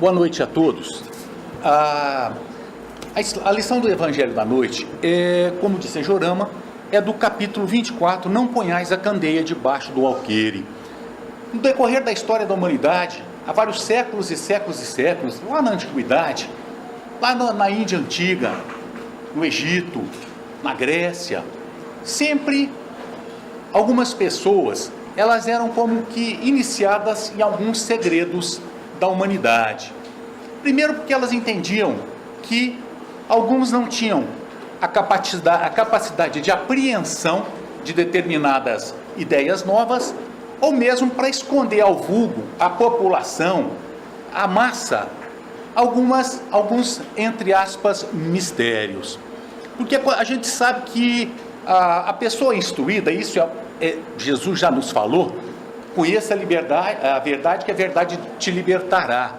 Boa noite a todos. A lição do Evangelho da Noite, como disse Jorama, é do capítulo 24, Não ponhais a candeia debaixo do alqueire. No decorrer da história da humanidade, há vários séculos e séculos e séculos, lá na Antiguidade, lá na Índia Antiga, no Egito, na Grécia, sempre algumas pessoas, elas eram como que iniciadas em alguns segredos da humanidade. Primeiro porque elas entendiam que alguns não tinham a capacidade de apreensão de determinadas ideias novas, ou mesmo para esconder ao vulgo, à população, à massa, alguns, entre aspas, mistérios. Porque a gente sabe que a pessoa instruída, isso Jesus já nos falou, conheça a verdade, que a verdade te libertará.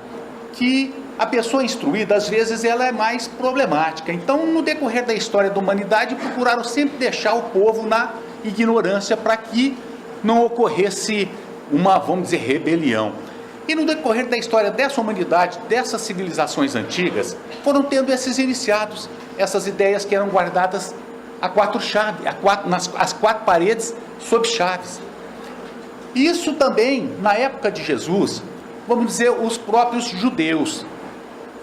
Que a pessoa instruída, às vezes, ela é mais problemática. Então, no decorrer da história da humanidade, procuraram sempre deixar o povo na ignorância para que não ocorresse uma, vamos dizer, rebelião. E no decorrer da história dessa humanidade, dessas civilizações antigas, foram tendo esses iniciados, essas ideias que eram guardadas a quatro chaves, as quatro paredes sob chaves. Isso também, na época de Jesus, vamos dizer, os próprios judeus.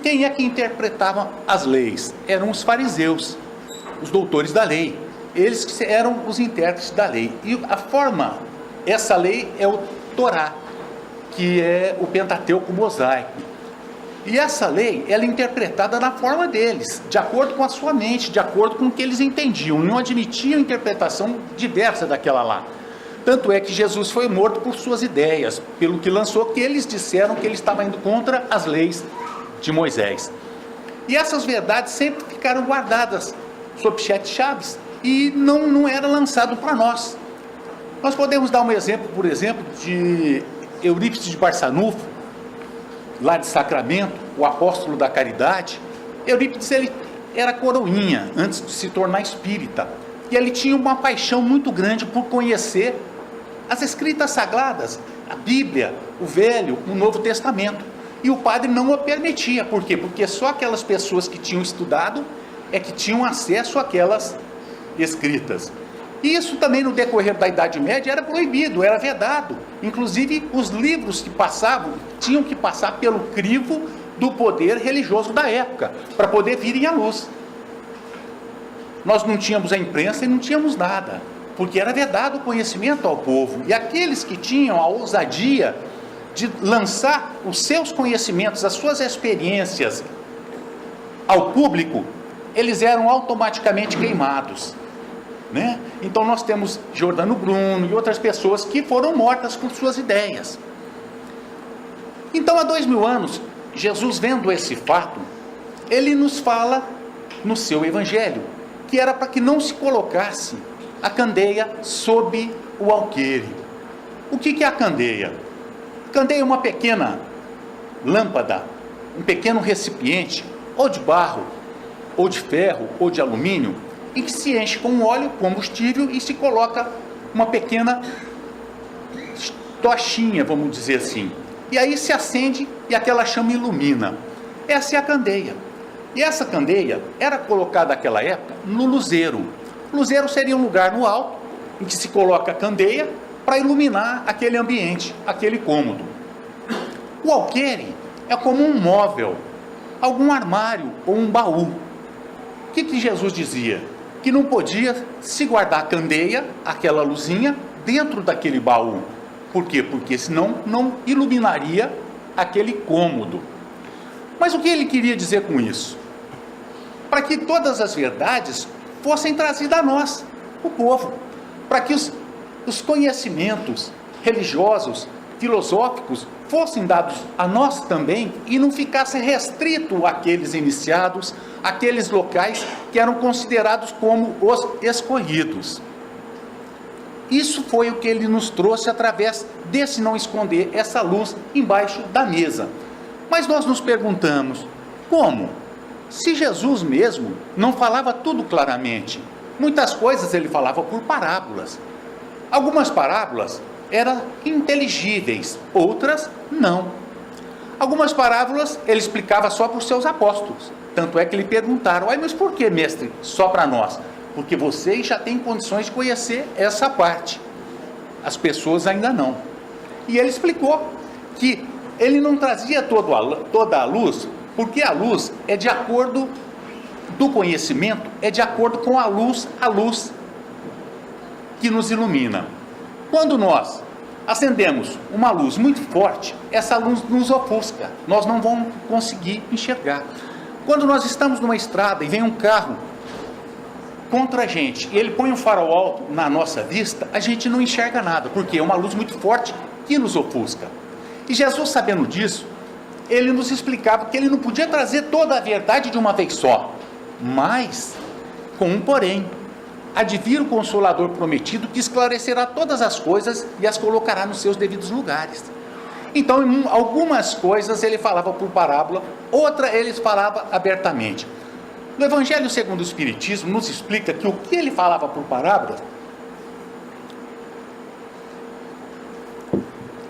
Quem é que interpretava as leis? Eram os fariseus, os doutores da lei. Eles eram os intérpretes da lei. E essa lei é o Torá, que é o Pentateuco mosaico. E essa lei, ela é interpretada na forma deles, de acordo com a sua mente, de acordo com o que eles entendiam. Não admitiam interpretação diversa daquela lá. Tanto é que Jesus foi morto por suas ideias, pelo que lançou, que eles disseram que ele estava indo contra as leis de Moisés. E essas verdades sempre ficaram guardadas sob sete chaves e não era lançado para nós. Nós podemos dar um exemplo, por exemplo, de Eurípides de Barçanufo, lá de Sacramento, o apóstolo da caridade. Eurípides, ele era coroinha antes de se tornar espírita, e ele tinha uma paixão muito grande por conhecer as escritas sagradas, a Bíblia, o Velho, o Novo Testamento. E o padre não o permitia. Por quê? Porque só aquelas pessoas que tinham estudado é que tinham acesso àquelas escritas. E isso também no decorrer da Idade Média era proibido, era vedado. Inclusive os livros que passavam tinham que passar pelo crivo do poder religioso da época, para poder virem à luz. Nós não tínhamos a imprensa e não tínhamos nada, porque era vedado o conhecimento ao povo. E aqueles que tinham a ousadia de lançar os seus conhecimentos, as suas experiências ao público, eles eram automaticamente queimados, né? Então nós temos Giordano Bruno e outras pessoas que foram mortas por suas ideias. Então há 2000 anos, Jesus, vendo esse fato, ele nos fala no seu evangelho, que era para que não se colocasse a candeia sob o alqueire. O que é a candeia? A candeia é uma pequena lâmpada, um pequeno recipiente, ou de barro, ou de ferro, ou de alumínio, em que se enche com óleo, combustível, e se coloca uma pequena tochinha, vamos dizer assim. E aí se acende e aquela chama ilumina. Essa é a candeia. E essa candeia era colocada naquela época no luzeiro. O luzeiro seria um lugar no alto, em que se coloca a candeia para iluminar aquele ambiente, aquele cômodo. O alqueire é como um móvel, algum armário ou um baú. O que Jesus dizia? Que não podia se guardar a candeia, aquela luzinha, dentro daquele baú. Por quê? Porque senão não iluminaria aquele cômodo. Mas o que ele queria dizer com isso? Para que todas as verdades fossem trazidas a nós, o povo. Para que os conhecimentos religiosos, filosóficos, fossem dados a nós também e não ficasse restrito àqueles iniciados, àqueles locais que eram considerados como os escolhidos. Isso foi o que ele nos trouxe através desse não esconder essa luz embaixo da mesa. Mas nós nos perguntamos, como? Se Jesus mesmo não falava tudo claramente, muitas coisas ele falava por parábolas. Algumas parábolas eram inteligíveis, outras não. Algumas parábolas ele explicava só para os seus apóstolos. Tanto é que lhe perguntaram: mas por que, mestre, só para nós? Porque vocês já têm condições de conhecer essa parte. As pessoas ainda não. E ele explicou que ele não trazia toda a luz, porque a luz é de acordo do conhecimento, é de acordo com a luz que nos ilumina. Quando nós acendemos uma luz muito forte, essa luz nos ofusca, nós não vamos conseguir enxergar. Quando nós estamos numa estrada e vem um carro contra a gente, e ele põe um farol alto na nossa vista, a gente não enxerga nada, porque é uma luz muito forte que nos ofusca. E Jesus, sabendo disso, ele nos explicava que ele não podia trazer toda a verdade de uma vez só, mas, com um porém: há de vir o Consolador prometido, que esclarecerá todas as coisas e as colocará nos seus devidos lugares. Então, em algumas coisas ele falava por parábola, outra ele falava abertamente. No Evangelho segundo o Espiritismo nos explica que o que ele falava por parábola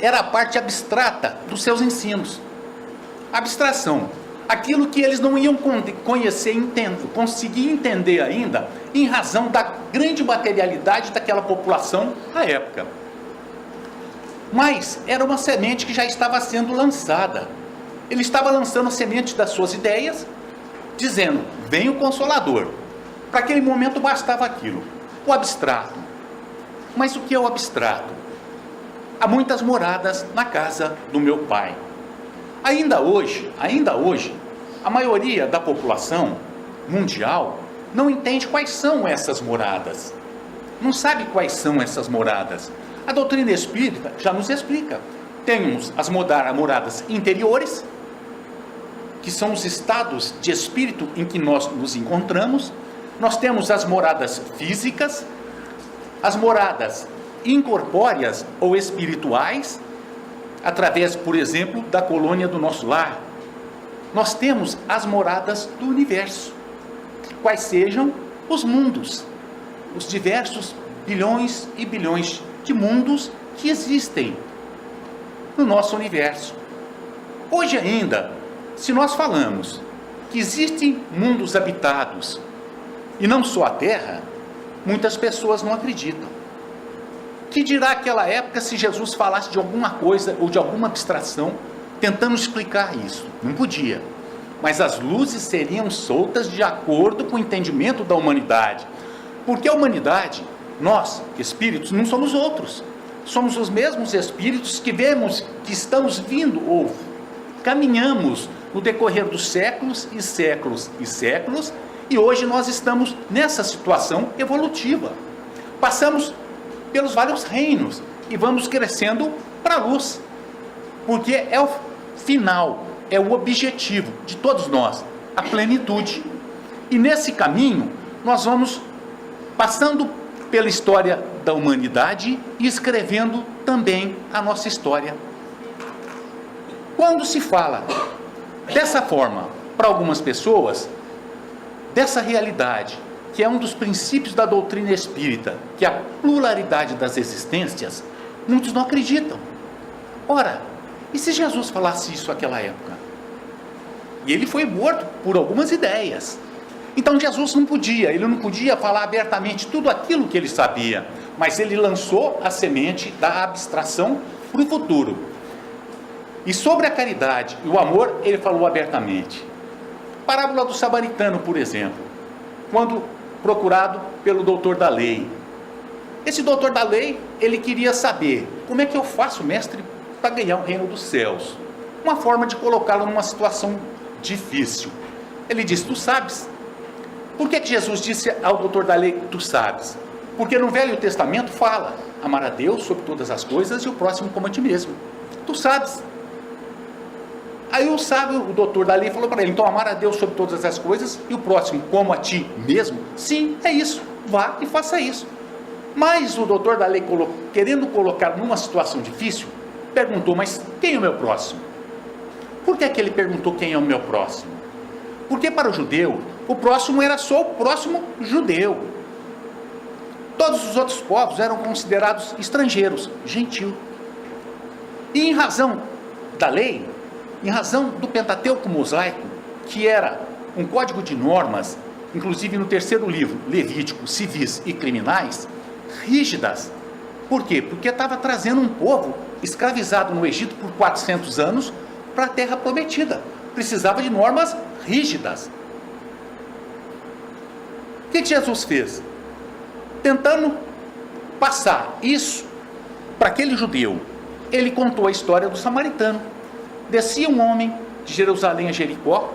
era a parte abstrata dos seus ensinos. Abstração, aquilo que eles não iam conhecer, conseguir entender ainda, em razão da grande materialidade daquela população à época. Mas era uma semente que já estava sendo lançada. Ele estava lançando a semente das suas ideias, dizendo: vem o Consolador. Para aquele momento bastava aquilo, o abstrato. Mas o que é o abstrato? Há muitas moradas na casa do meu Pai. Ainda hoje, a maioria da população mundial não entende quais são essas moradas. Não sabe quais são essas moradas. A doutrina espírita já nos explica. Temos as moradas interiores, que são os estados de espírito em que nós nos encontramos. Nós temos as moradas físicas, as moradas incorpóreas ou espirituais, através, por exemplo, da colônia do nosso lar. Nós temos as moradas do universo, quais sejam os mundos, os diversos bilhões e bilhões de mundos que existem no nosso universo. Hoje ainda, se nós falamos que existem mundos habitados e não só a Terra, muitas pessoas não acreditam. Que dirá aquela época se Jesus falasse de alguma coisa ou de alguma abstração, tentando explicar isso? Não podia. Mas as luzes seriam soltas de acordo com o entendimento da humanidade. Porque a humanidade, nós, espíritos, não somos outros. Somos os mesmos espíritos que vemos que estamos vindo ou caminhamos no decorrer dos séculos e séculos e séculos, e hoje nós estamos nessa situação evolutiva. Passamos pelos vários reinos e vamos crescendo para a luz, porque é o final, é o objetivo de todos nós, a plenitude. E nesse caminho nós vamos passando pela história da humanidade e escrevendo também a nossa história. Quando se fala dessa forma para algumas pessoas, dessa realidade, que é um dos princípios da doutrina espírita, que é a pluralidade das existências, muitos não acreditam. Ora, e se Jesus falasse isso naquela época? E ele foi morto por algumas ideias. Então Jesus não podia falar abertamente tudo aquilo que ele sabia, mas ele lançou a semente da abstração para o futuro. E sobre a caridade e o amor, ele falou abertamente. Parábola do samaritano, por exemplo, quando procurado pelo doutor da lei. Esse doutor da lei, ele queria saber: como é que eu faço, mestre, para ganhar o reino dos céus? Uma forma de colocá-lo numa situação difícil. Ele disse: tu sabes. Por que Jesus disse ao doutor da lei: tu sabes? Porque no Velho Testamento fala: amar a Deus sobre todas as coisas e o próximo como a ti mesmo. Tu sabes. Aí o sábio, o doutor da lei, falou para ele: então amar a Deus sobre todas as coisas e o próximo como a ti mesmo? Sim, é isso, vá e faça isso. Mas o doutor da lei, querendo colocar numa situação difícil, perguntou: mas quem é o meu próximo? Por que é que ele perguntou quem é o meu próximo? Porque para o judeu, o próximo era só o próximo judeu. Todos os outros povos eram considerados estrangeiros, gentil. E em razão da lei, em razão do Pentateuco mosaico, que era um código de normas, inclusive no terceiro livro, Levítico, civis e criminais, rígidas. Por quê? Porque estava trazendo um povo escravizado no Egito por 400 anos para a terra prometida. Precisava de normas rígidas. O que Jesus fez? Tentando passar isso para aquele judeu, ele contou a história do samaritano. Descia um homem de Jerusalém a Jericó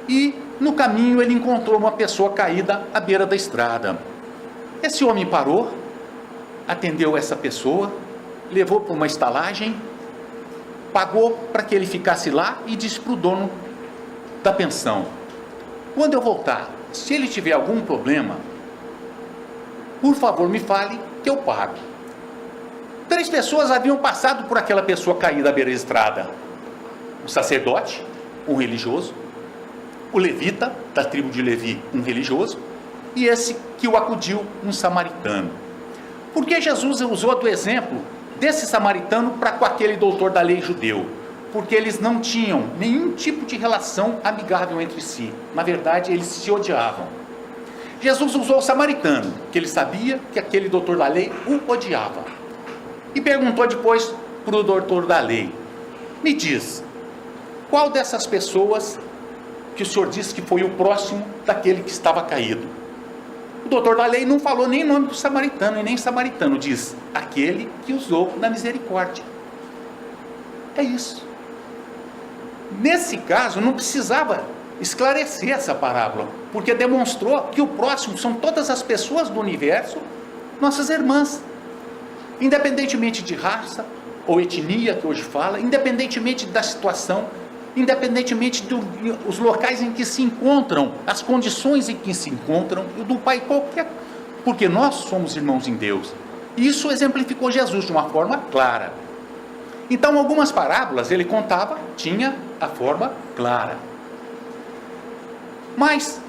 e no caminho ele encontrou uma pessoa caída à beira da estrada. Esse homem parou, atendeu essa pessoa, levou para uma estalagem, pagou para que ele ficasse lá e disse para o dono da pensão: quando eu voltar, se ele tiver algum problema, por favor me fale que eu pago. 3 pessoas haviam passado por aquela pessoa caída à beira da estrada: o sacerdote, um religioso, o levita, da tribo de Levi, um religioso, e esse que o acudiu, um samaritano. Por que Jesus usou do exemplo desse samaritano para com aquele doutor da lei judeu? Porque eles não tinham nenhum tipo de relação amigável entre si. Na verdade, eles se odiavam. Jesus usou o samaritano, que ele sabia que aquele doutor da lei o odiava. E perguntou depois para o doutor da lei: me diz, qual dessas pessoas que o senhor disse que foi o próximo daquele que estava caído? O doutor da lei não falou nem o nome do samaritano, e nem samaritano, diz: aquele que usou da misericórdia. É isso. Nesse caso, não precisava esclarecer essa parábola, porque demonstrou que o próximo são todas as pessoas do universo, nossas irmãs, independentemente de raça ou etnia, que hoje fala, independentemente da situação, independentemente dos locais em que se encontram, as condições em que se encontram, do pai qualquer, porque nós somos irmãos em Deus. E isso exemplificou Jesus de uma forma clara. Então, algumas parábolas ele contava, tinha a forma clara. Mas,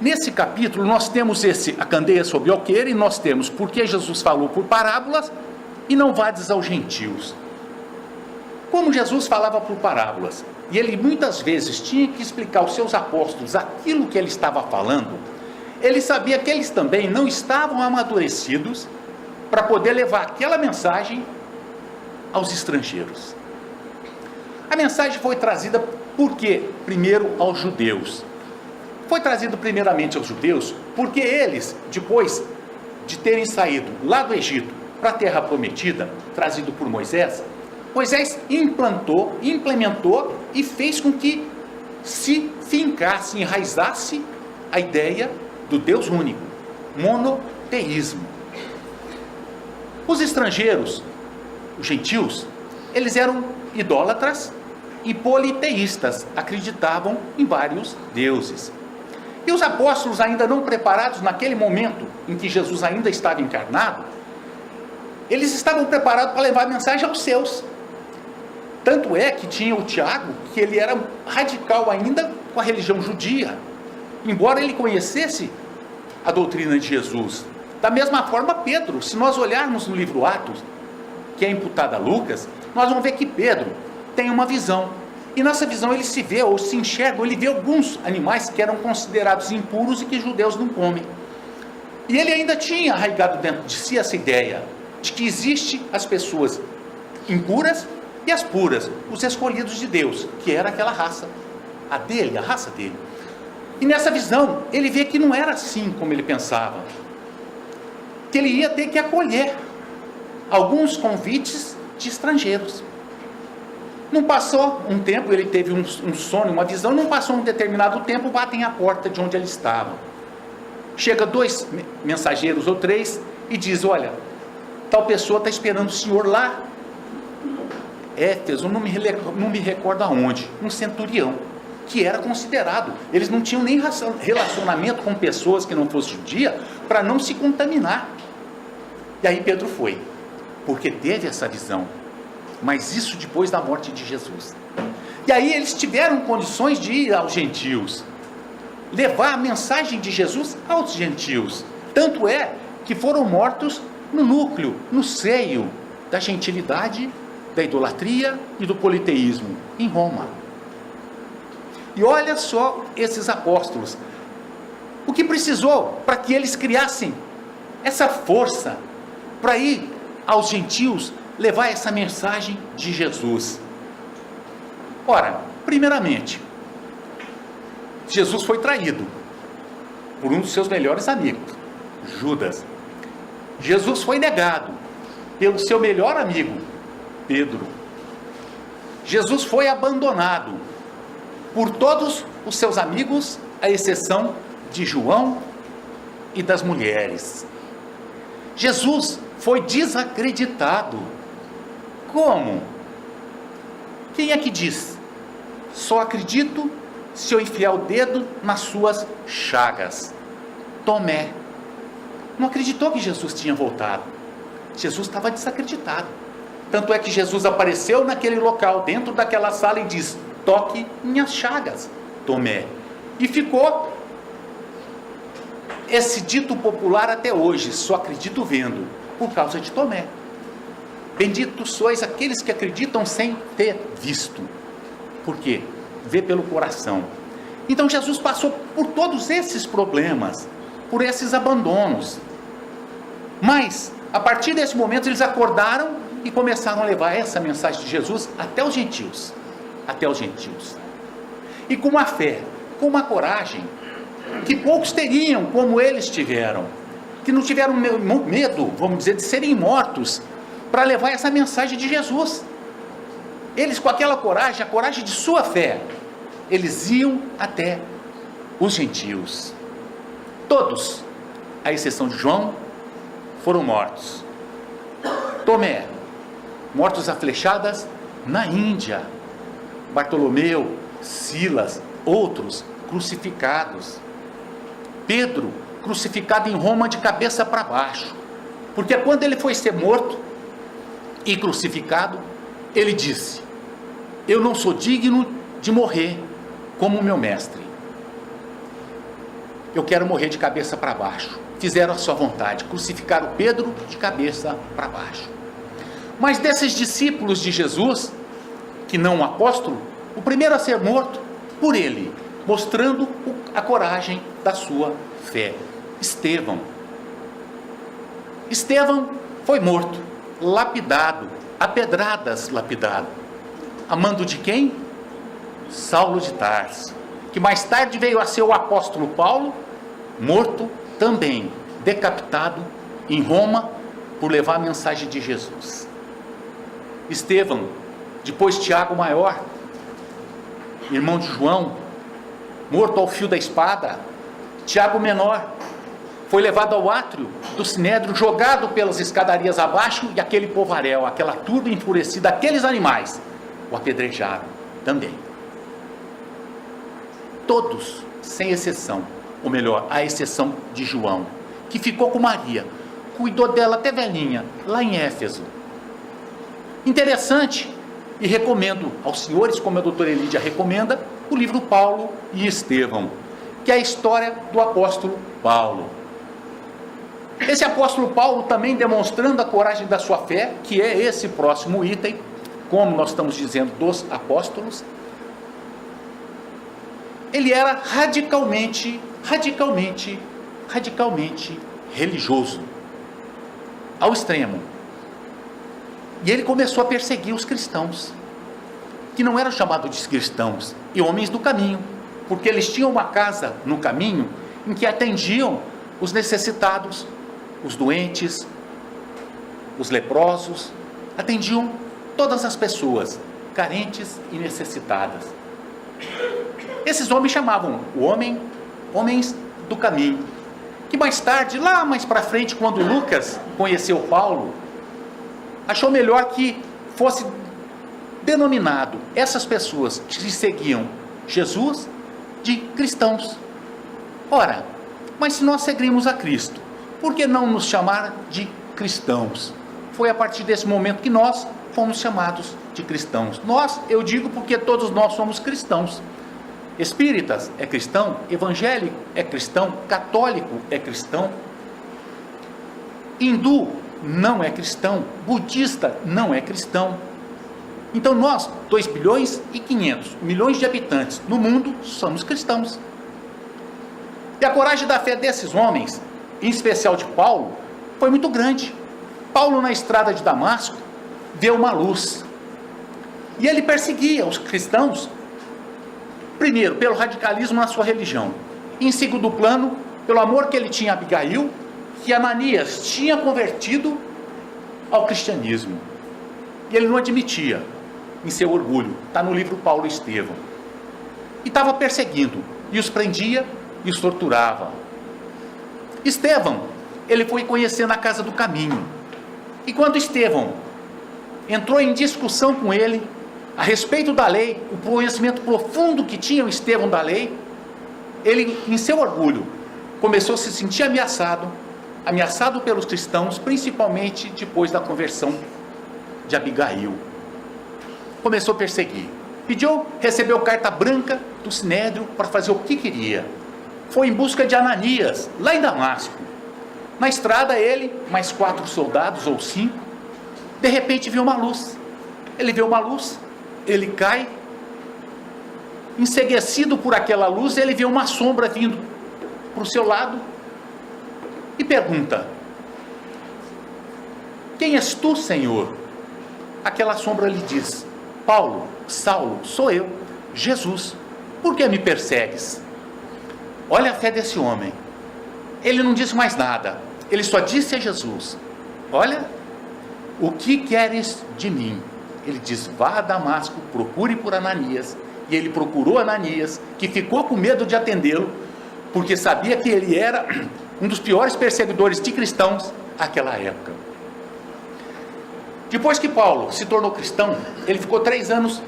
nesse capítulo, nós temos a candeia sobre o alqueire, e nós temos porque Jesus falou por parábolas, e não vades aos gentios. Como Jesus falava por parábolas, e ele muitas vezes tinha que explicar aos seus apóstolos aquilo que ele estava falando, ele sabia que eles também não estavam amadurecidos para poder levar aquela mensagem aos estrangeiros. A mensagem foi trazida por quê? Primeiro aos judeus. Foi trazido primeiramente aos judeus porque eles, depois de terem saído lá do Egito para a terra prometida, trazido por Moisés, Moisés implementou e fez com que se fincasse, enraizasse a ideia do Deus único, monoteísmo. Os estrangeiros, os gentios, eles eram idólatras e politeístas, acreditavam em vários deuses. E os apóstolos, ainda não preparados naquele momento em que Jesus ainda estava encarnado, eles estavam preparados para levar a mensagem aos seus. Tanto é que tinha o Tiago, que ele era radical ainda com a religião judia, embora ele conhecesse a doutrina de Jesus. Da mesma forma, Pedro, se nós olharmos no livro Atos, que é imputado a Lucas, nós vamos ver que Pedro tem uma visão, e nessa visão ele se vê, ou se enxerga, ou ele vê alguns animais que eram considerados impuros e que judeus não comem. E ele ainda tinha arraigado dentro de si essa ideia, de que existe as pessoas impuras e as puras, os escolhidos de Deus, que era aquela raça, a raça dele. E nessa visão, ele vê que não era assim como ele pensava, que ele ia ter que acolher alguns convites de estrangeiros. Não passou um tempo, ele teve um sonho, uma visão, não passou um determinado tempo, batem à porta de onde ele estava. Chega 2 mensageiros ou 3 e diz: olha, tal pessoa está esperando o senhor lá, Éfeso, não me recordo aonde, um centurião, que era considerado, eles não tinham nem relacionamento com pessoas que não fossem judia, para não se contaminar. E aí Pedro foi, porque teve essa visão, mas isso depois da morte de Jesus. E aí eles tiveram condições de ir aos gentios, levar a mensagem de Jesus aos gentios. Tanto é que foram mortos no núcleo, no seio da gentilidade da idolatria e do politeísmo em Roma. E olha só esses apóstolos, o que precisou para que eles criassem essa força para ir aos gentios levar essa mensagem de Jesus. Ora, primeiramente, Jesus foi traído por um dos seus melhores amigos, Judas. Jesus foi negado pelo seu melhor amigo, Pedro. Jesus foi abandonado por todos os seus amigos, à exceção de João e das mulheres. Jesus foi desacreditado. Como? Quem é que diz? Só acredito se eu enfiar o dedo nas suas chagas. Tomé não acreditou que Jesus tinha voltado. Jesus estava desacreditado. Tanto é que Jesus apareceu naquele local, dentro daquela sala, e diz: toque minhas chagas, Tomé. E ficou esse dito popular até hoje: só acredito vendo, por causa de Tomé. Benditos sois aqueles que acreditam sem ter visto. Por quê? Vê pelo coração. Então Jesus passou por todos esses problemas, por esses abandonos. Mas, a partir desse momento, eles acordaram e começaram a levar essa mensagem de Jesus até os gentios. Até os gentios. E com uma fé, com uma coragem, que poucos teriam como eles tiveram. Que não tiveram medo, vamos dizer, de serem mortos, para levar essa mensagem de Jesus. Eles, com aquela coragem, a coragem de sua fé, eles iam até os gentios. Todos, à exceção de João, foram mortos. Tomé, mortos a flechadas na Índia. Bartolomeu, Silas, outros crucificados. Pedro, crucificado em Roma de cabeça para baixo. Porque quando ele foi ser morto e crucificado, ele disse: eu não sou digno de morrer como meu mestre. Eu quero morrer de cabeça para baixo. Fizeram a sua vontade, crucificaram Pedro de cabeça para baixo. Mas desses discípulos de Jesus, que não um apóstolo, o primeiro a ser morto por ele, mostrando a coragem da sua fé, Estevão. Estevão foi morto, lapidado, a pedradas lapidado. A mando de quem? Saulo de Tarso, que mais tarde veio a ser o apóstolo Paulo, morto também, decapitado em Roma, por levar a mensagem de Jesus. Estevão, depois Tiago Maior, irmão de João, morto ao fio da espada. Tiago Menor foi levado ao átrio do Sinédrio, jogado pelas escadarias abaixo, e aquele povaréu, aquela turba enfurecida, aqueles animais, o apedrejaram também. Todos, sem exceção, ou melhor, à exceção de João, que ficou com Maria, cuidou dela até velhinha, lá em Éfeso. Interessante, e recomendo aos senhores, como a doutora Elídia recomenda, o livro Paulo e Estevão, que é a história do apóstolo Paulo. Esse apóstolo Paulo também demonstrando a coragem da sua fé, que é esse próximo item, como nós estamos dizendo, dos apóstolos. Ele era radicalmente religioso, ao extremo. E ele começou a perseguir os cristãos, que não eram chamados de cristãos, e homens do caminho, porque eles tinham uma casa no caminho, em que atendiam os necessitados, os doentes, os leprosos, atendiam todas as pessoas, carentes e necessitadas. Esses homens chamavam homens do caminho, que mais tarde, lá mais para frente, quando Lucas conheceu Paulo, achou melhor que fosse denominado essas pessoas que seguiam Jesus de cristãos. Ora, mas se nós seguimos a Cristo, por que não nos chamar de cristãos? Foi a partir desse momento que nós fomos chamados de cristãos. Nós, eu digo porque todos nós somos cristãos. Espíritas é cristão, evangélico é cristão, católico é cristão, hindu não é cristão, budista não é cristão, Então nós, 2 bilhões e 500 milhões de habitantes no mundo, somos cristãos. E a coragem da fé desses homens, em especial de Paulo, foi muito grande. Paulo, na estrada de Damasco, vê uma luz. E ele perseguia os cristãos, primeiro, pelo radicalismo na sua religião. E, em segundo plano, pelo amor que ele tinha a Abigail, que Ananias tinha convertido ao cristianismo. E ele não admitia, em seu orgulho. Está no livro Paulo e Estevão. E estava perseguindo, e os prendia e os torturava. Estevão, ele foi conhecer na casa do caminho. E quando Estevão entrou em discussão com ele a respeito da lei, o conhecimento profundo que tinha o Estevão da lei, ele, em seu orgulho, começou a se sentir ameaçado pelos cristãos, principalmente depois da conversão de Abigail. Começou a perseguir. Recebeu carta branca do Sinédrio para fazer o que queria. Foi em busca de Ananias, lá em Damasco. Na estrada, ele, mais 4 soldados ou 5, de repente viu uma luz. Ele vê uma luz, ele cai, enceguecido por aquela luz, ele vê uma sombra vindo para o seu lado e pergunta: quem és tu, Senhor? Aquela sombra lhe diz: Paulo, Saulo, sou eu, Jesus, por que me persegues? Olha a fé desse homem. Ele não disse mais nada, ele só disse a Jesus: olha, o que queres de mim? Ele diz: vá a Damasco, procure por Ananias. E ele procurou Ananias, que ficou com medo de atendê-lo, porque sabia que ele era um dos piores perseguidores de cristãos naquela época. Depois que Paulo se tornou cristão, ele ficou 3 anos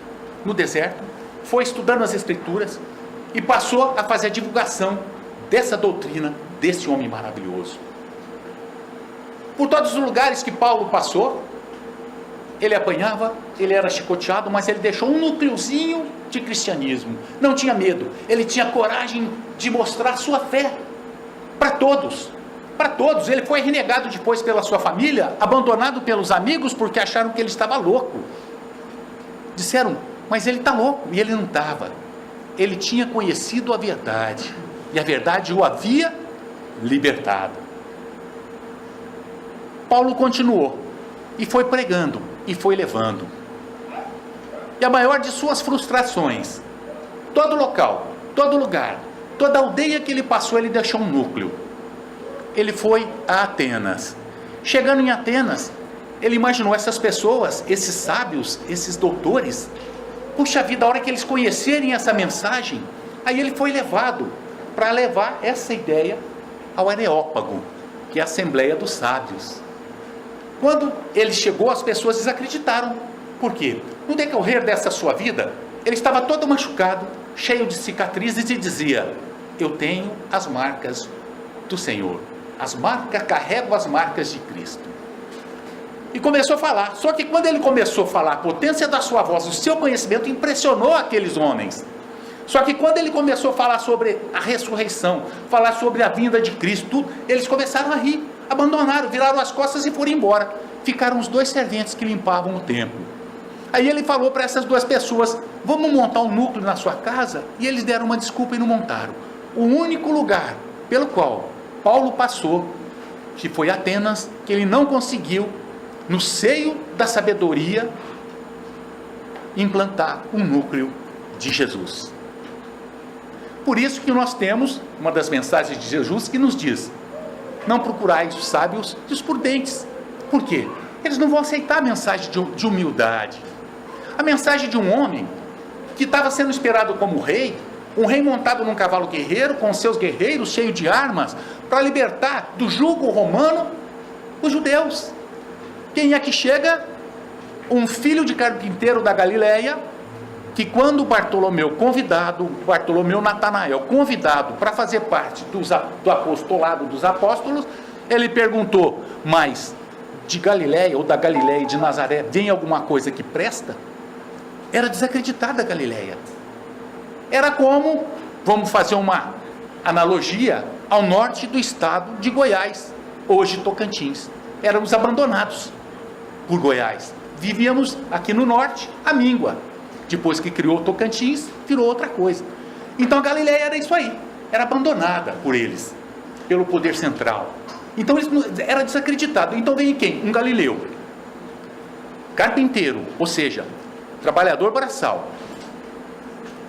no deserto, foi estudando as Escrituras e passou a fazer a divulgação dessa doutrina, desse homem maravilhoso. Por todos os lugares que Paulo passou, ele apanhava, ele era chicoteado, mas ele deixou um núcleozinho de cristianismo. Não tinha medo, ele tinha coragem de mostrar sua fé para todos. Para todos. Ele foi renegado depois pela sua família, abandonado pelos amigos porque acharam que ele estava louco. Disseram: mas ele está louco. E ele não estava. Ele tinha conhecido a verdade, e a verdade o havia libertado. Paulo continuou e foi pregando e foi levando. E a maior de suas frustrações, todo local, todo lugar, toda aldeia que ele passou, ele deixou um núcleo. Ele foi a Atenas. Chegando em Atenas, ele imaginou essas pessoas, esses sábios, esses doutores. Puxa vida, a hora que eles conhecerem essa mensagem, aí ele foi levado para levar essa ideia ao Areópago, que é a Assembleia dos Sábios. Quando ele chegou, as pessoas desacreditaram. Por quê? No decorrer dessa sua vida, ele estava todo machucado, cheio de cicatrizes, e dizia: eu tenho as marcas do Senhor. Carrego as marcas de Cristo. E começou a falar. Só que quando ele começou a falar, a potência da sua voz, o seu conhecimento impressionou aqueles homens. Só que quando ele começou a falar sobre a ressurreição, falar sobre a vinda de Cristo, tudo, eles começaram a rir, abandonaram, viraram as costas e foram embora. Ficaram os 2 serventes que limpavam o templo. Aí ele falou para essas 2 pessoas: vamos montar um núcleo na sua casa? E eles deram uma desculpa e não montaram. O único lugar pelo qual Paulo passou, que foi Atenas, que ele não conseguiu, no seio da sabedoria, implantar um núcleo de Jesus. Por isso que nós temos uma das mensagens de Jesus que nos diz: não procurais os sábios e os prudentes. Por quê? Eles não vão aceitar a mensagem de humildade. A mensagem de um homem que estava sendo esperado como rei, um rei montado num cavalo guerreiro, com seus guerreiros cheios de armas, para libertar do jugo romano os judeus. Quem é que chega? Um filho de carpinteiro da Galileia, que quando Bartolomeu Natanael, convidado para fazer parte do apostolado dos apóstolos, ele perguntou: mas de Galileia ou da Galileia de Nazaré vem alguma coisa que presta? Era desacreditada a Galileia. Era como, vamos fazer uma analogia, ao norte do estado de Goiás, hoje Tocantins. Eram os abandonados por Goiás. vivíamos aqui no norte, a míngua. Depois que criou o Tocantins, virou outra coisa. Então a Galileia era isso aí, era abandonada por eles, pelo poder central. Então era desacreditado. Então vem quem? Um galileu, carpinteiro, ou seja, trabalhador braçal,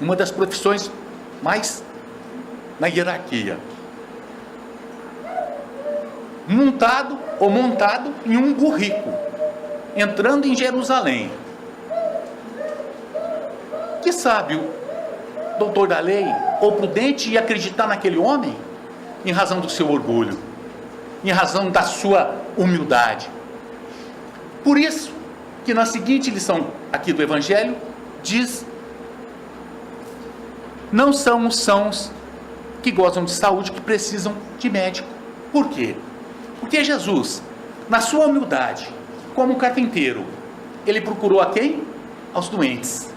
uma das profissões mais na hierarquia, montado em um burrico, entrando em Jerusalém. Que sábio, doutor da lei, ou prudente, ia acreditar naquele homem? Em razão do seu orgulho, em razão da sua humildade. Por isso que na seguinte lição aqui do Evangelho, diz: não são os sãos que gozam de saúde que precisam de médico. Por quê? Porque Jesus, na sua humildade, como carpinteiro, ele procurou a quem? Aos doentes.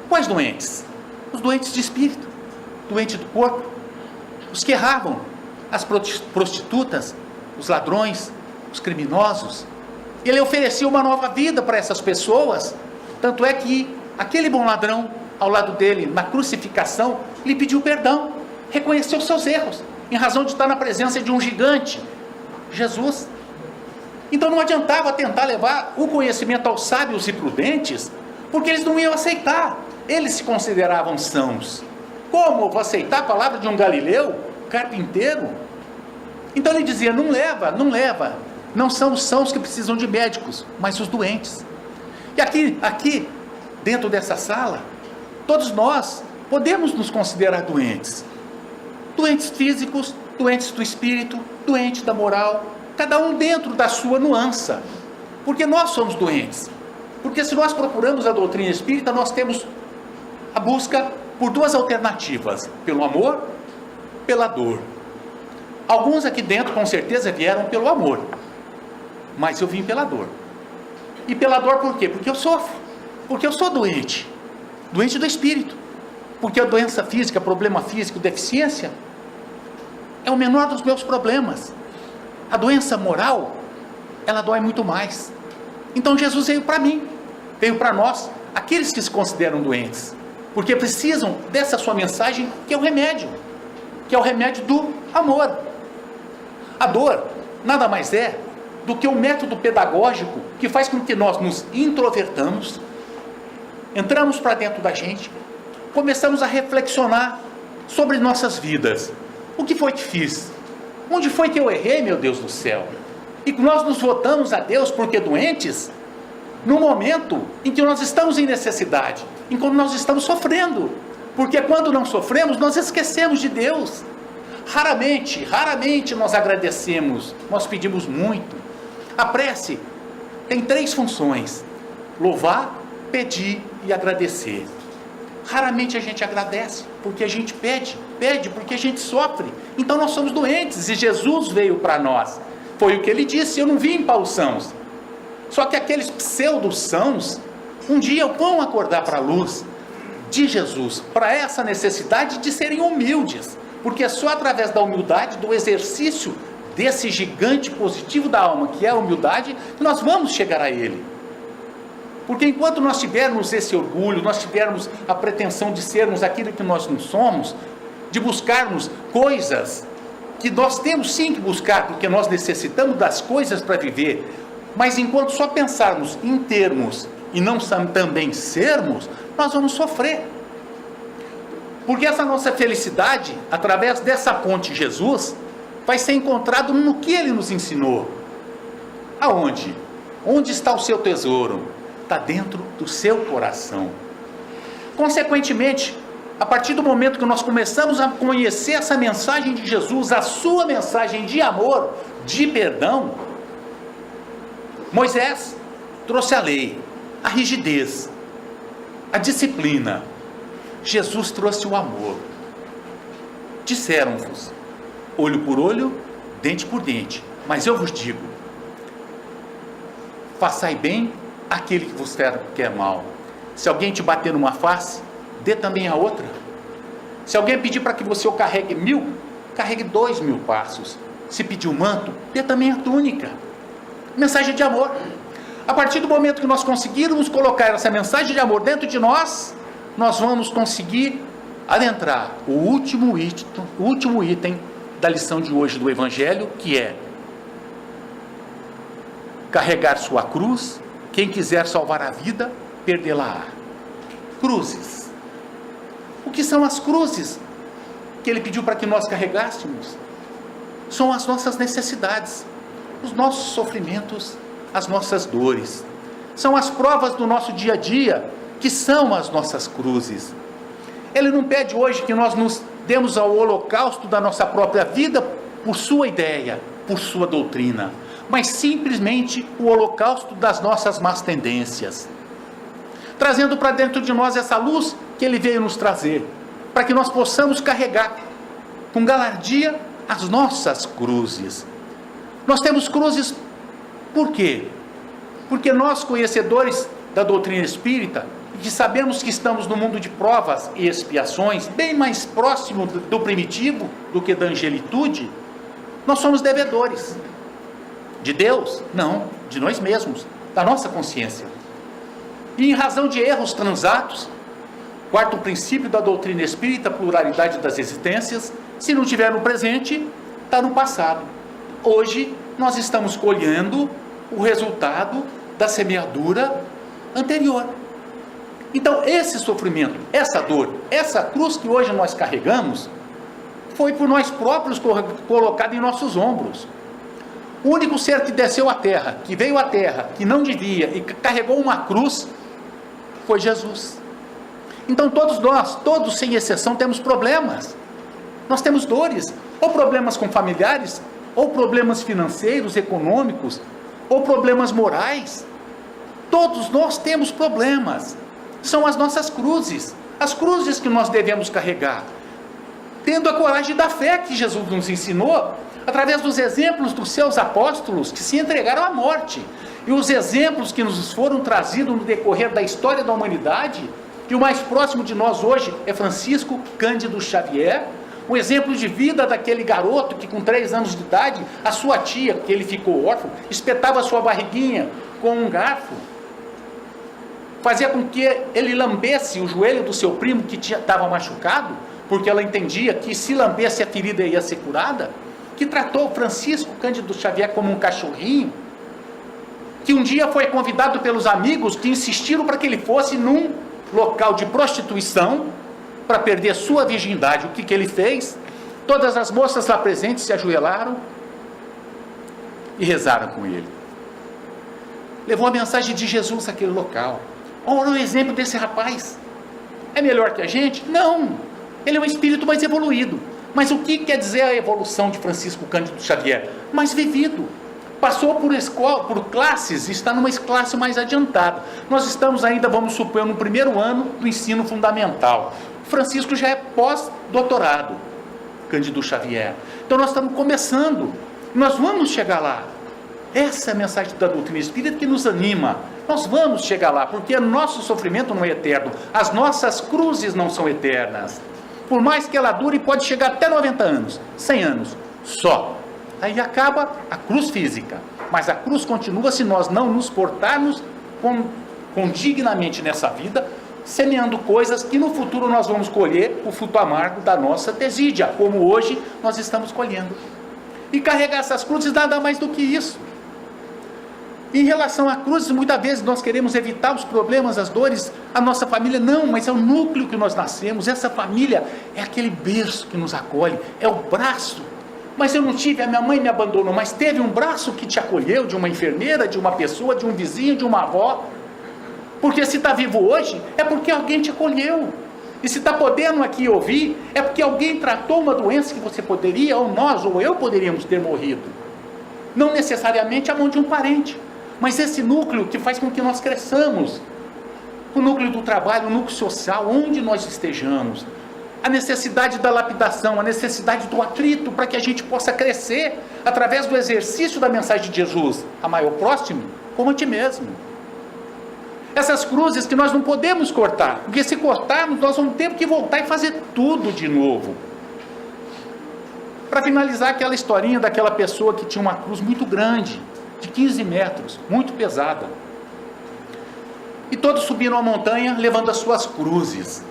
Quais doentes? Os doentes de espírito, doentes do corpo, os que erravam, as prostitutas, os ladrões, os criminosos. Ele oferecia uma nova vida para essas pessoas, tanto é que aquele bom ladrão, ao lado dele, na crucificação, lhe pediu perdão, reconheceu seus erros, em razão de estar na presença de um gigante, Jesus. Então não adiantava tentar levar o conhecimento aos sábios e prudentes, porque eles não iam aceitar, eles se consideravam sãos. Como eu vou aceitar a palavra de um galileu, carpinteiro? Então ele dizia: não leva, não são os sãos que precisam de médicos, mas os doentes. E aqui dentro dessa sala, todos nós podemos nos considerar doentes, doentes físicos, doentes do espírito, doentes da moral, cada um dentro da sua nuance, porque nós somos doentes. Porque se nós procuramos a doutrina espírita, nós temos a busca por duas alternativas: pelo amor, pela dor. Alguns aqui dentro com certeza vieram pelo amor, mas eu vim pela dor. E pela dor por quê? Porque eu sofro, porque eu sou doente do espírito, porque a doença física, problema físico, deficiência é o menor dos meus problemas. A doença moral, ela dói muito mais. Então Jesus veio para mim, veio para nós, aqueles que se consideram doentes, porque precisam dessa sua mensagem, que é o remédio do amor. A dor nada mais é do que um método pedagógico que faz com que nós nos introvertamos, entramos para dentro da gente, começamos a reflexionar sobre nossas vidas. O que foi que fiz? Onde foi que eu errei, meu Deus do céu? E nós nos voltamos a Deus porque doentes, no momento em que nós estamos em necessidade, em que nós estamos sofrendo, porque quando não sofremos, nós esquecemos de Deus. Raramente nós agradecemos, nós pedimos muito. A prece tem 3 funções: louvar, pedir e agradecer. Raramente a gente agradece, porque a gente pede porque a gente sofre. Então nós somos doentes e Jesus veio para nós. Foi o que ele disse: eu não vim para os sãos. Só que aqueles pseudo-sãos, um dia vão acordar para a luz de Jesus, para essa necessidade de serem humildes, porque é só através da humildade, do exercício desse gigante positivo da alma, que é a humildade, que nós vamos chegar a ele. Porque enquanto nós tivermos esse orgulho, nós tivermos a pretensão de sermos aquilo que nós não somos, de buscarmos coisas que nós temos sim que buscar, porque nós necessitamos das coisas para viver, mas enquanto só pensarmos em termos e não também sermos, nós vamos sofrer. Porque essa nossa felicidade, através dessa ponte Jesus, vai ser encontrado no que ele nos ensinou. Aonde? Onde está o seu tesouro? Está dentro do seu coração. Consequentemente, a partir do momento que nós começamos a conhecer essa mensagem de Jesus, a sua mensagem de amor, de perdão, Moisés trouxe a lei, a rigidez, a disciplina. Jesus trouxe o amor. Disseram-vos, olho por olho, dente por dente, mas eu vos digo, façai bem aquele que vos quer mal. Se alguém te bater numa face, dê também a outra. Se alguém pedir para que você o carregue 1000, carregue 2000 passos. Se pedir o manto, dê também a túnica. Mensagem de amor. A partir do momento que nós conseguirmos colocar essa mensagem de amor dentro de nós, nós vamos conseguir adentrar o último item da lição de hoje do Evangelho, que é carregar sua cruz. Quem quiser salvar a vida, perdê-la-á. Cruzes. O que são as cruzes que ele pediu para que nós carregássemos? São as nossas necessidades, os nossos sofrimentos, as nossas dores. São as provas do nosso dia a dia, que são as nossas cruzes. Ele não pede hoje que nós nos demos ao holocausto da nossa própria vida por sua ideia, por sua doutrina, mas simplesmente o holocausto das nossas más tendências, trazendo para dentro de nós essa luz que ele veio nos trazer, para que nós possamos carregar com galardia as nossas cruzes. Nós temos cruzes por quê? Porque nós, conhecedores da doutrina espírita, que sabemos que estamos no mundo de provas e expiações, bem mais próximo do primitivo do que da angelitude, nós somos devedores. De Deus? Não, de nós mesmos, da nossa consciência. E em razão de erros transatos, quarto princípio da doutrina espírita, pluralidade das existências, se não tiver no presente, está no passado. Hoje, nós estamos colhendo o resultado da semeadura anterior. Então, esse sofrimento, essa dor, essa cruz que hoje nós carregamos, foi por nós próprios colocada em nossos ombros. O único ser que desceu à terra, que veio à terra, que não devia e que carregou uma cruz, foi Jesus. Então todos nós, todos sem exceção, temos problemas. Nós temos dores, ou problemas com familiares, ou problemas financeiros, econômicos, ou problemas morais. Todos nós temos problemas. São as nossas cruzes, as cruzes que nós devemos carregar, tendo a coragem da fé que Jesus nos ensinou, através dos exemplos dos seus apóstolos que se entregaram à morte, e os exemplos que nos foram trazidos no decorrer da história da humanidade, que o mais próximo de nós hoje é Francisco Cândido Xavier, o exemplo de vida daquele garoto que com 3 anos de idade, a sua tia, que ele ficou órfão, espetava a sua barriguinha com um garfo, fazia com que ele lambesse o joelho do seu primo que estava machucado, porque ela entendia que se lambesse a ferida ia ser curada, que tratou Francisco Cândido Xavier como um cachorrinho, que um dia foi convidado pelos amigos que insistiram para que ele fosse num local de prostituição, para perder sua virgindade. O que ele fez? Todas as moças lá presentes se ajoelharam e rezaram com ele. Levou a mensagem de Jesus àquele local. Olha o exemplo desse rapaz. É melhor que a gente? Não, ele é um espírito mais evoluído. Mas o que quer dizer a evolução de Francisco Cândido Xavier? Mais vivido. Passou por escola, por classes, e está numa classe mais adiantada. Nós estamos ainda, vamos supor, no primeiro ano do ensino fundamental. Francisco já é pós-doutorado, Cândido Xavier. Então nós estamos começando. Nós vamos chegar lá. Essa é a mensagem da doutrina espírita que nos anima. Nós vamos chegar lá, porque nosso sofrimento não é eterno. As nossas cruzes não são eternas. Por mais que ela dure, pode chegar até 90 anos, 100 anos, só. Aí acaba a cruz física. Mas a cruz continua se nós não nos portarmos com dignamente nessa vida, semeando coisas que no futuro nós vamos colher o fruto amargo da nossa desídia, como hoje nós estamos colhendo. E carregar essas cruzes nada mais do que isso. Em relação a cruzes, muitas vezes nós queremos evitar os problemas, as dores, a nossa família. Não, mas é o núcleo que nós nascemos. Essa família é aquele berço que nos acolhe, é o braço. Mas eu não tive, a minha mãe me abandonou, mas teve um braço que te acolheu, de uma enfermeira, de uma pessoa, de um vizinho, de uma avó. Porque se está vivo hoje, é porque alguém te acolheu. E se está podendo aqui ouvir, é porque alguém tratou uma doença que você poderia, ou nós, ou eu poderíamos ter morrido. Não necessariamente a mão de um parente. Mas esse núcleo que faz com que nós cresçamos, o núcleo do trabalho, o núcleo social, onde nós estejamos, a necessidade da lapidação, a necessidade do atrito, para que a gente possa crescer, através do exercício da mensagem de Jesus, amai ao próximo como a ti mesmo. Essas cruzes que nós não podemos cortar, porque se cortarmos, nós vamos ter que voltar e fazer tudo de novo. Para finalizar aquela historinha daquela pessoa que tinha uma cruz muito grande, de 15 metros, muito pesada. E todos subiram a montanha levando as suas cruzes.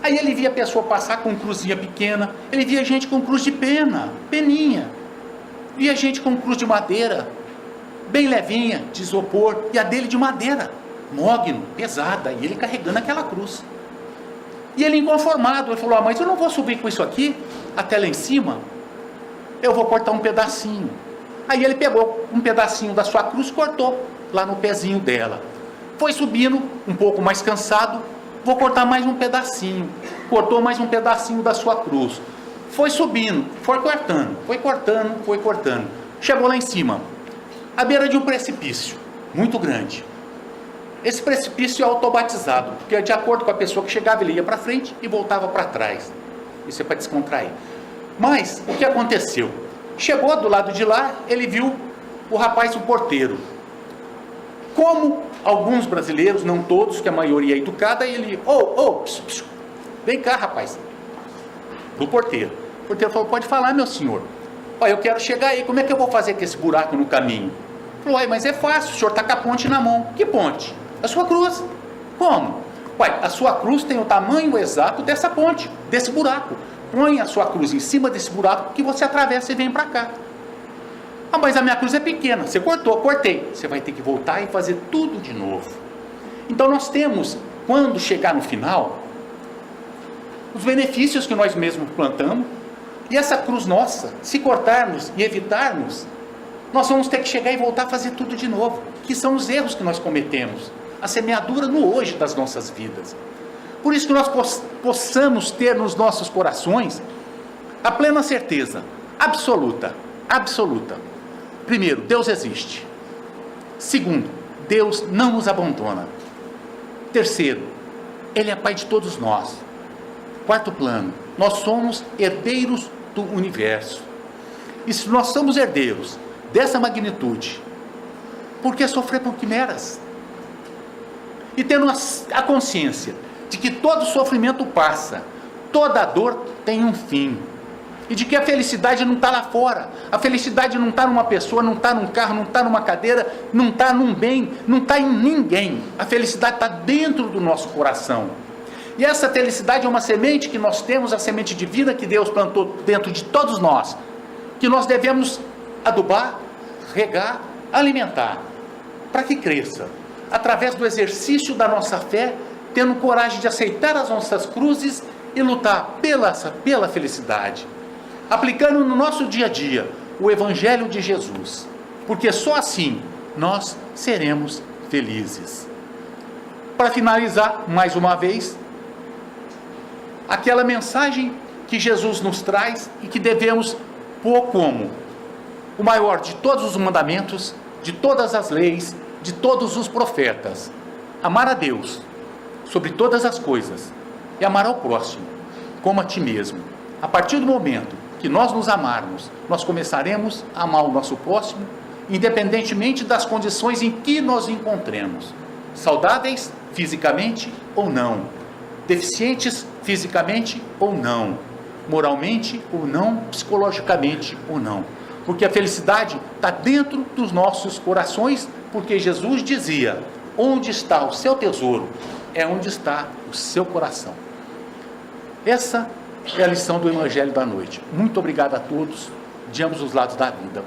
Aí ele via a pessoa passar com cruzinha pequena, ele via gente com cruz de peninha, via gente com cruz de madeira, bem levinha, de isopor, e a dele de madeira, mogno, pesada, e ele carregando aquela cruz. E ele inconformado, ele falou: mas eu não vou subir com isso aqui até lá em cima, eu vou cortar um pedacinho. Aí ele pegou um pedacinho da sua cruz, cortou lá no pezinho dela, foi subindo um pouco mais cansado, vou cortar mais um pedacinho, cortou mais um pedacinho da sua cruz, foi subindo, foi cortando, chegou lá em cima, à beira de um precipício muito grande. Esse precipício é autobatizado, porque de acordo com a pessoa que chegava, ele ia para frente e voltava para trás. Isso é para descontrair. Mas o que aconteceu? Chegou do lado de lá, ele viu o rapaz, o porteiro. Como alguns brasileiros, não todos, que a maioria é educada, ele: vem cá, rapaz. O porteiro falou: pode falar, meu senhor. Olha, eu quero chegar aí, como é que eu vou fazer com esse buraco no caminho? Falou: mas é fácil, o senhor está com a ponte na mão. Que ponte? A sua cruz. Como? Uai, a sua cruz tem o tamanho exato dessa ponte, desse buraco. Põe a sua cruz em cima desse buraco que você atravessa e vem para cá. Ah, mas a minha cruz é pequena. Você cortou, cortei. Você vai ter que voltar e fazer tudo de novo. Então nós temos, quando chegar no final, os benefícios que nós mesmos plantamos, e essa cruz nossa, se cortarmos e evitarmos, nós vamos ter que chegar e voltar a fazer tudo de novo, que são os erros que nós cometemos, a semeadura no hoje das nossas vidas. Por isso que nós possamos ter nos nossos corações a plena certeza, absoluta. Primeiro, Deus existe. Segundo, Deus não nos abandona. Terceiro, Ele é Pai de todos nós. Quarto plano, nós somos herdeiros do universo. E se nós somos herdeiros dessa magnitude, por que sofrer por quimeras? E tendo a consciência de que todo sofrimento passa, toda dor tem um fim, e de que a felicidade não está lá fora, a felicidade não está numa pessoa, não está num carro, não está numa cadeira, não está num bem, não está em ninguém. A felicidade está dentro do nosso coração. E essa felicidade é uma semente que nós temos, a semente divina que Deus plantou dentro de todos nós, que nós devemos adubar, regar, alimentar, para que cresça, através do exercício da nossa fé, tendo coragem de aceitar as nossas cruzes e lutar pela felicidade, aplicando no nosso dia a dia o Evangelho de Jesus, porque só assim nós seremos felizes. Para finalizar, mais uma vez, aquela mensagem que Jesus nos traz e que devemos pôr como o maior de todos os mandamentos, de todas as leis, de todos os profetas: amar a Deus sobre todas as coisas e amar ao próximo como a ti mesmo. A partir do momento que nós nos amarmos, nós começaremos a amar o nosso próximo, independentemente das condições em que nós encontremos, saudáveis fisicamente ou não, deficientes fisicamente ou não, moralmente ou não, psicologicamente ou não, porque a felicidade está dentro dos nossos corações, porque Jesus dizia: onde está o seu tesouro, é onde está o seu coração. Essa é a lição do Evangelho da noite. Muito obrigado a todos, de ambos os lados da vida.